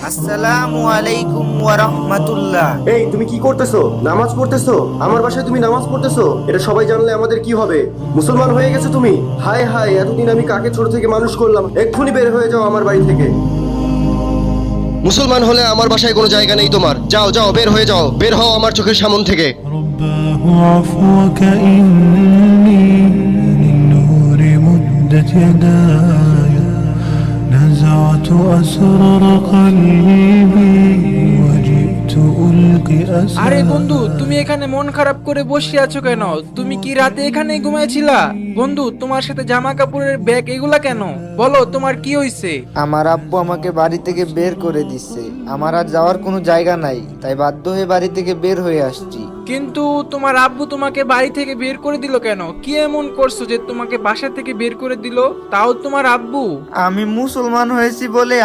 আসসালামু আলাইকুম ওয়া রাহমাতুল্লাহ। এই তুমি কি করতেছো? নামাজ পড়তেছো? আমার বাসায় তুমি নামাজ পড়তেছো? এটা সবাই জানলে আমাদের কি হবে? মুসলমান হয়ে গেছো তুমি? হায় হায়, এতদিন আমি কাকে ছোট থেকে মানুষ করলাম। এক্ষুনি বের হয়ে যাও আমার বাড়ি থেকে। মুসলমান হলে আমার বাসায় কোনো জায়গা নেই তোমার। যাও যাও, বের হয়ে যাও, বের হও আমার চোখের সামন থেকে। رباه عفوك إني للنور مدت يداي نزعت أسرار قلبي وجئت ألقي আরে বন্ধু, أسايا তুমি এখানে মন খারাপ করে বসে আছো কেন? তুমি কি রাতে এখানে ঘুমাইছিলা? বন্ধু, তোমার সাথে জামা কাপড়ের ব্যাগ এগুলা কেন? বলো, তোমার কি হইছে? আমার আব্বু আমাকে বাড়ি থেকে বের করে দিচ্ছে। আমার আর যাওয়ার কোনো জায়গা নাই, তাই বাধ্য হয়ে বাড়ি থেকে বের হয়ে আসছি। কিন্তু তোমার আব্বু তোমাকে বাড়ি থেকে বের করে দিল কেন? কি এমন করছো যে তোমাকে বাসা থেকে বের করে দিল? তাও তোমার আব্বু? আমি মুসলমান হয়েছি বলে